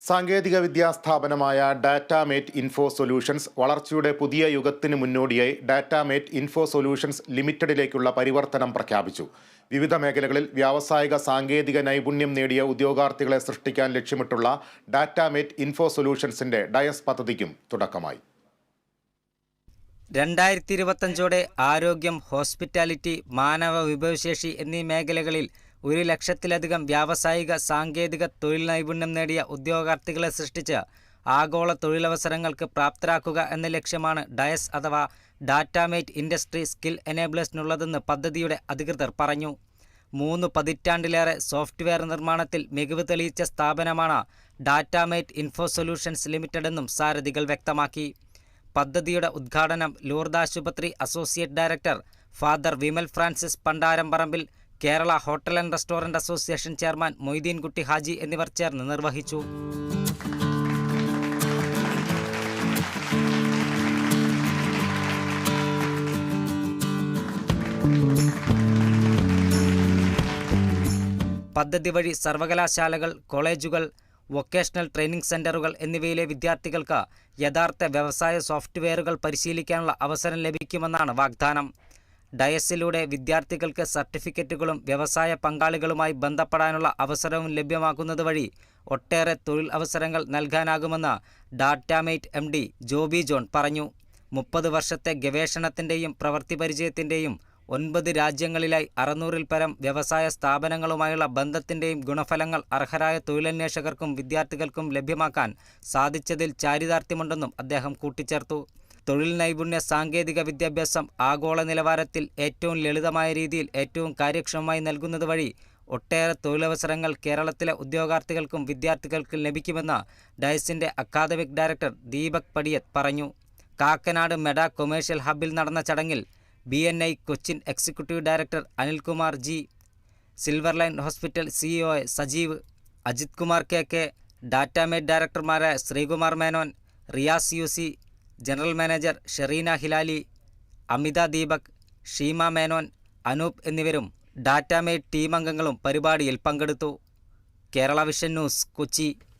സാങ്കേതികവിദ്യാ സ്ഥാപനമായ ഡാറ്റാമേറ്റ് info solutions വളർച്ചയുടെ പുതിയ യുഗത്തിന് മുന്നോടിയായി ഡാറ്റാമേറ്റ് ഇൻഫോ സൊല്യൂഷൻസ് ലിമിറ്റഡിലേക്കുള്ള പരിവർത്തനം പ്രഖ്യാപിച്ചു. വിവിധ മേഖലകളിൽ വ്യാവസായിക സാങ്കേതിക നൈപുണ്യം നേടിയ ഉദ്യോഗാർത്ഥികളെ സൃഷ്ടിക്കാൻ ലക്ഷ്യമിട്ടുള്ള ഡാറ്റാമേറ്റ് ഇൻഫോ സൊല്യൂഷൻസിന്റെ ഡയസ് പദ്ധതിക്കും തുടക്കമായി. 2025 ആരോഗ്യം, ഹോസ്പിറ്റാലിറ്റി, മാനവ വിഭവശേഷി എന്നീ മേഖലകളിൽ 1,00,000-ലധികം വ്യാവസായിക സാങ്കേതിക തൊഴിൽ നൈപുണ്യം നേടിയ ഉദ്യോഗാർത്ഥികളെ സൃഷ്ടിച്ച് ആഗോള തൊഴിലവസരങ്ങൾക്ക് പ്രാപ്തരാക്കുക എന്ന ലക്ഷ്യമാണ് ഡയസ് അഥവാ ഡാറ്റാമേറ്റ് ഇൻഡസ്ട്രി സ്കിൽ എനേബിളേഴ്സിനുള്ളതെന്ന് പദ്ധതിയുടെ അധികൃതർ പറഞ്ഞു. 3 പതിറ്റാണ്ടിലേറെ സോഫ്റ്റ്വെയർ നിർമ്മാണത്തിൽ മികവ് തെളിയിച്ച സ്ഥാപനമാണ് ഡാറ്റാമേറ്റ് ഇൻഫോ സൊല്യൂഷൻസ് ലിമിറ്റഡ് എന്നും സാരഥികൾ വ്യക്തമാക്കി. പദ്ധതിയുടെ ഉദ്ഘാടനം ലൂർദ് ആശുപത്രി associate director father Vimal Francis Pandaramparambil, Kerala hotel and restaurant association chairman Moideenkutty Haji എന്നിവർ ചേർന്ന് നിർവഹിച്ചു. പദ്ധതി വഴി സർവകലാശാലകൾ, കോളേജുകൾ, വൊക്കേഷണൽ ട്രെയിനിംഗ് സെന്ററുകൾ എന്നിവയിലെ വിദ്യാർത്ഥികൾക്ക് യഥാർത്ഥ വ്യവസായ സോഫ്റ്റ്വെയറുകൾ പരിശീലിക്കാനുള്ള അവസരം ലഭിക്കുമെന്നാണ് വാഗ്ദാനം. ഡയസിലൂടെ വിദ്യാർത്ഥികൾക്ക് സർട്ടിഫിക്കറ്റുകളും വ്യവസായ പങ്കാളികളുമായി ബന്ധപ്പെടാനുള്ള അവസരവും ലഭ്യമാക്കുന്നത് വഴി ഒട്ടേറെ തൊഴിൽ അവസരങ്ങൾ നൽകാനാകുമെന്ന് ഡാറ്റാമേറ്റ് MD ജോബി ജോൺ പറഞ്ഞു. 30 വർഷത്തെ ഗവേഷണത്തിൻ്റെയും പ്രവൃത്തി പരിചയത്തിൻ്റെയും 9 രാജ്യങ്ങളിലായി 600-ൽ പരം വ്യവസായ സ്ഥാപനങ്ങളുമായുള്ള ബന്ധത്തിൻ്റെയും ഗുണഫലങ്ങൾ അർഹരായ തൊഴിലന്വേഷകർക്കും വിദ്യാർത്ഥികൾക്കും ലഭ്യമാക്കാൻ സാധിച്ചതിൽ ചാരിതാർത്ഥ്യമുണ്ടെന്നും അദ്ദേഹം കൂട്ടിച്ചേർത്തു. തൊഴിൽ നൈപുണ്യ സാങ്കേതിക വിദ്യാഭ്യാസം ആഗോള നിലവാരത്തിൽ ഏറ്റവും ലളിതമായ രീതിയിൽ ഏറ്റവും കാര്യക്ഷമമായി നൽകുന്നത് വഴി ഒട്ടേറെ തൊഴിലവസരങ്ങൾ കേരളത്തിലെ ഉദ്യോഗാർത്ഥികൾക്കും വിദ്യാർത്ഥികൾക്കും ലഭിക്കുമെന്ന് ഡയസിൻ്റെ അക്കാദമിക് ഡയറക്ടർ ദീപക് പടിയത്ത് പറഞ്ഞു. കാക്കനാട് മെഡ കൊമേഴ്ഷ്യൽ ഹബ്ബിൽ നടന്ന ചടങ്ങിൽ BNI Cochin executive director Anilkumar G, silver line hospital CEO Sajeev, Ajith Kumar KK, Datamate ഡയറക്ടർമാരായ Sreekumar Menon, Riyas UC, general manager Shereena Hilali, Amitha Deepak, Sheema Menon, Anoop എന്നിവരും ഡാറ്റാമേറ്റ് ടീം അംഗങ്ങളും പരിപാടിയിൽ പങ്കെടുത്തു. Kerala Vision News, Kochi.